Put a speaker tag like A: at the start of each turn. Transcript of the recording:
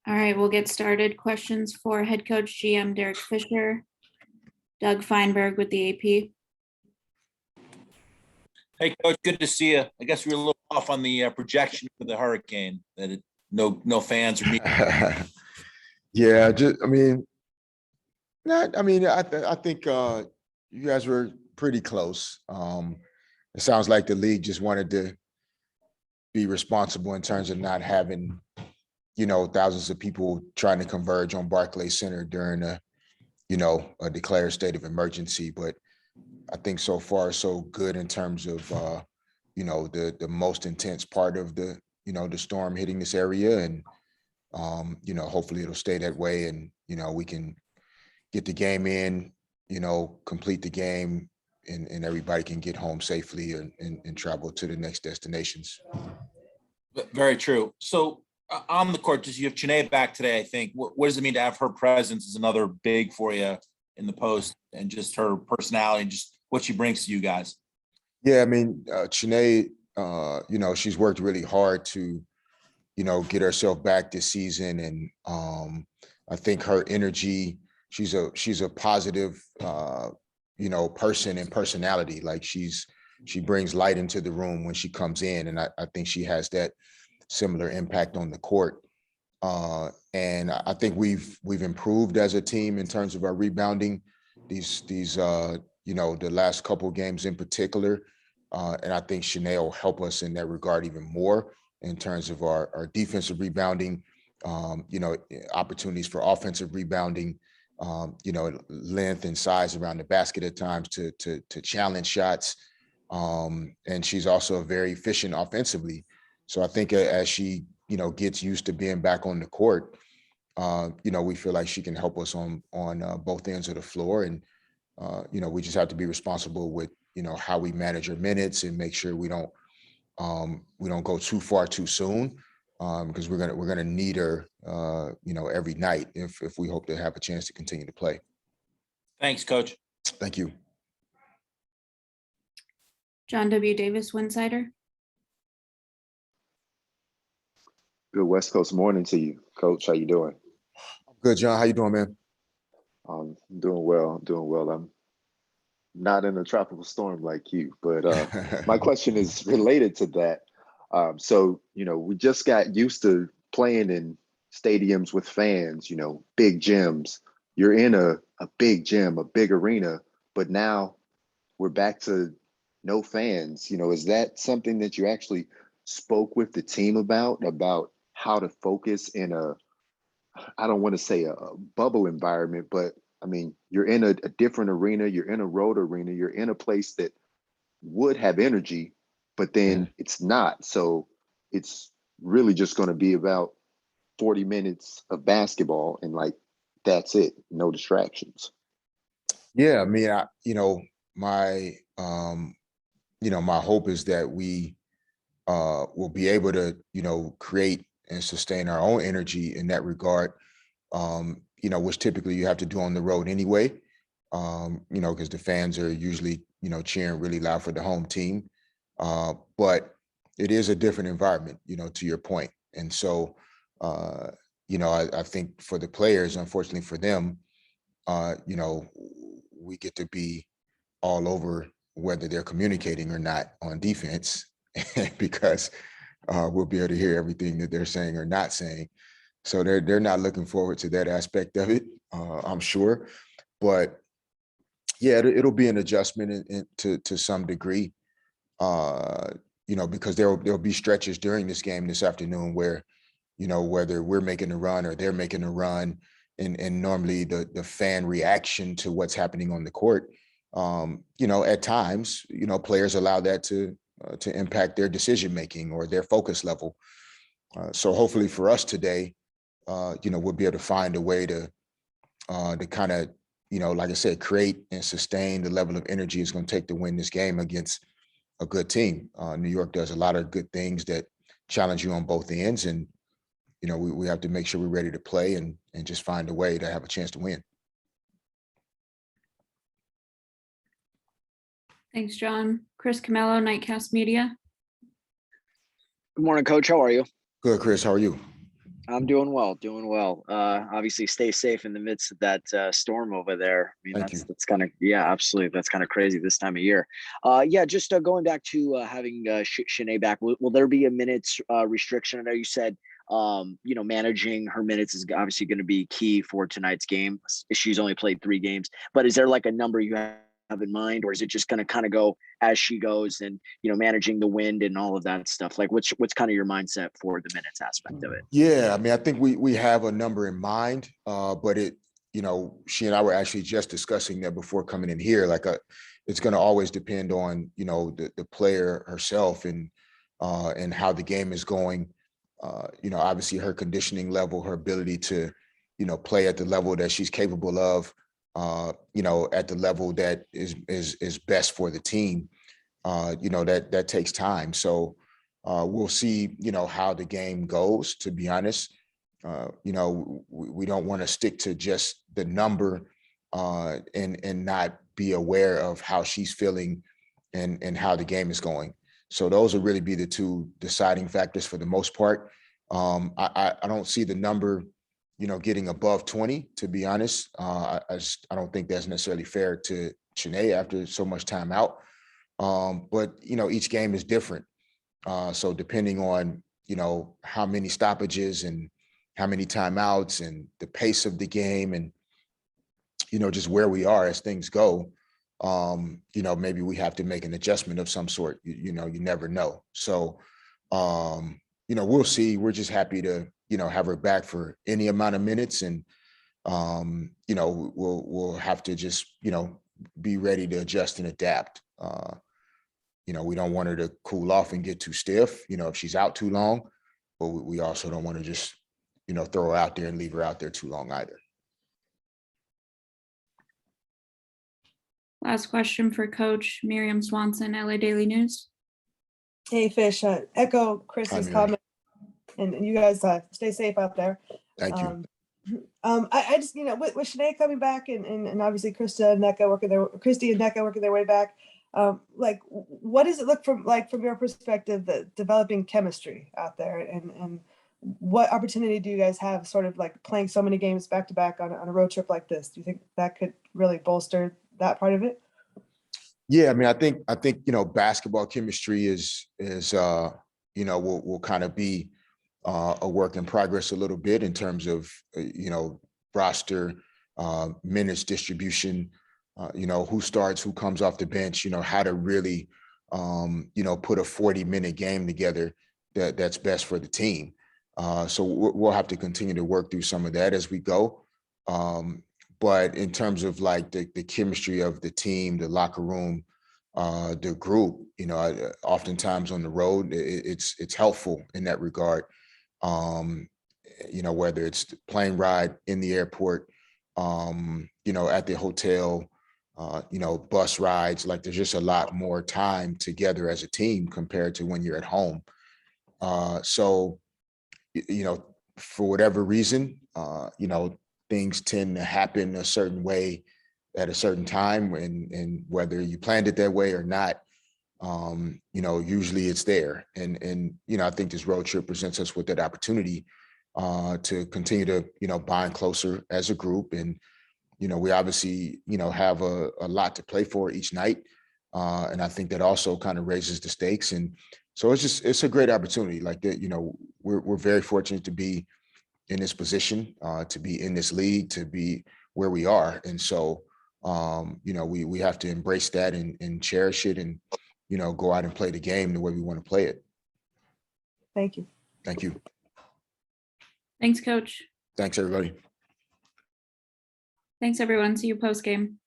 A: All right, we'll get started. Questions for head coach GM Derek Fisher, Doug Feinberg with the AP.
B: Hey, Coach, good to see you. I guess we were a little off on the projection for the hurricane, that no fans or media.
C: Yeah, I think you guys were pretty close. It sounds like the league just wanted to be responsible in terms of not having, thousands of people trying to converge on Barclays Center during a declared state of emergency. But I think so far so good in terms of the most intense part of the storm hitting this area, and hopefully it'll stay that way, and we can get the game in, complete the game, and everybody can get home safely and travel to the next destinations.
B: Very true. So on the court, just you have Chiney back today, I think. What does it mean to have her presence as another big for you in the post, and just her personality and just what she brings to you guys?
C: Yeah, I mean, Chiney, she's worked really hard to, get herself back this season. And I think her energy, she's a positive, person and personality. Like she brings light into the room when she comes in. And I think she has that similar impact on the court. And I think we've improved as a team in terms of our rebounding these the last couple of games in particular. And I think Chiney will help us in that regard even more in terms of our defensive rebounding, opportunities for offensive rebounding, length and size around the basket at times to challenge shots. And she's also very efficient offensively. So I think as she, gets used to being back on the court, we feel like she can help us on both ends of the floor. And, we just have to be responsible with, how we manage her minutes and make sure we don't go too far too soon, because we're gonna need her, every night if we hope to have a chance to continue to play.
B: Thanks, Coach.
C: Thank you.
A: John W. Davis, Winsider.
D: Good West Coast morning to you, Coach. How you doing?
C: Good, John. How you doing, man?
D: Doing well. I'm not in a tropical storm like you, but my question is related to that. So, we just got used to playing in stadiums with fans, big gyms. You're in a big gym, a big arena, but now we're back to no fans. Is that something that you actually spoke with the team about how to focus in I don't want to say a bubble environment, but I mean, you're in a different arena, you're in a road arena, you're in a place that would have energy, but then it's not. So it's really just going to be about 40 minutes of basketball, and that's it, no distractions.
C: Yeah, I mean, my my hope is that we will be able to, create and sustain our own energy in that regard, which typically you have to do on the road anyway, because the fans are usually, cheering really loud for the home team. But it is a different environment, to your point. And so, I think for the players, unfortunately for them, we get to be all over whether they're communicating or not on defense, because we'll be able to hear everything that they're saying or not saying. So they're not looking forward to that aspect of it, I'm sure. But yeah, it'll be an adjustment to some degree, because there'll be stretches during this game this afternoon where, whether we're making a run or they're making a run, and normally the fan reaction to what's happening on the court, at times, players allow that to impact their decision making or their focus level. So hopefully for us today, we'll be able to find a way to kind of, like I said, create and sustain the level of energy it's going to take to win this game against a good team. New York does a lot of good things that challenge you on both ends, and we have to make sure we're ready to play and just find a way to have a chance to win.
A: Thanks, John. Chris Camello, Nightcast Media.
E: Good morning, Coach. How are you?
C: Good, Chris. How are you?
E: I'm doing well, doing well. Obviously stay safe in the midst of that storm over there. I mean,
C: Thank you.
E: that's kind of, yeah, absolutely. That's kind of crazy this time of year. Yeah, just going back to having Shanae back, will there be a minutes restriction? I know you said, managing her minutes is obviously going to be key for tonight's game. She's only played 3 games, but is there like a number you have in mind, or is it just going to kind of go as she goes and, managing the wind and all of that stuff? Like what's kind of your mindset for the minutes aspect of it?
C: Yeah, I mean, I think we have a number in mind, but she and I were actually just discussing that before coming in here. Like, it's going to always depend on the player herself and how the game is going. Obviously her conditioning level, her ability to play at the level that she's capable of, at the level that is best for the team. That takes time. So we'll see, how the game goes, to be honest. We don't want to stick to just the number and not be aware of how she's feeling and how the game is going. So those will really be the 2 deciding factors for the most part. I don't see the number, getting above 20, to be honest. I don't think that's necessarily fair to Shanae after so much time out. But each game is different. So depending on, how many stoppages and how many timeouts and the pace of the game and, just where we are as things go, maybe we have to make an adjustment of some sort. You never know. So, we'll see. We're just happy to, have her back for any amount of minutes. And, we'll have to just, be ready to adjust and adapt. We don't want her to cool off and get too stiff, if she's out too long, but we also don't want to just, throw her out there and leave her out there too long either.
A: Last question for Coach Miriam Swanson, LA Daily News.
F: Hey, Fish, echo Chrissy's
C: Miriam.
F: comment, and you guys stay safe out there.
C: Thank you.
F: I just, with Shanae coming back and obviously Christy and Nneka working their way back, like, what does it look from your perspective, the developing chemistry out there, and what opportunity do you guys have sort of like playing so many games back to back on a road trip like this? Do you think that could really bolster that part of it?
C: Yeah, I mean, I think basketball chemistry is will kind of be a work in progress a little bit in terms of roster minutes distribution, who starts, who comes off the bench, how to really put a 40-minute game together that's best for the team. So we'll have to continue to work through some of that as we go. But in terms of like the chemistry of the team, the locker room, the group, oftentimes on the road, it's helpful in that regard. Whether it's the plane ride in the airport, at the hotel, bus rides, like there's just a lot more time together as a team compared to when you're at home. So, for whatever reason, things tend to happen a certain way at a certain time, and whether you planned it that way or not, usually it's there. And I think this road trip presents us with that opportunity to continue to, bond closer as a group. And, we obviously, have a lot to play for each night. And I think that also kind of raises the stakes. And so it's a great opportunity. Like that, we're very fortunate to be in this position, to be in this league, to be where we are. And so, we have to embrace that and cherish it and, go out and play the game the way we want to play it.
F: Thank you.
C: Thank you.
A: Thanks, Coach.
C: Thanks, everybody.
A: Thanks, everyone. See you post game.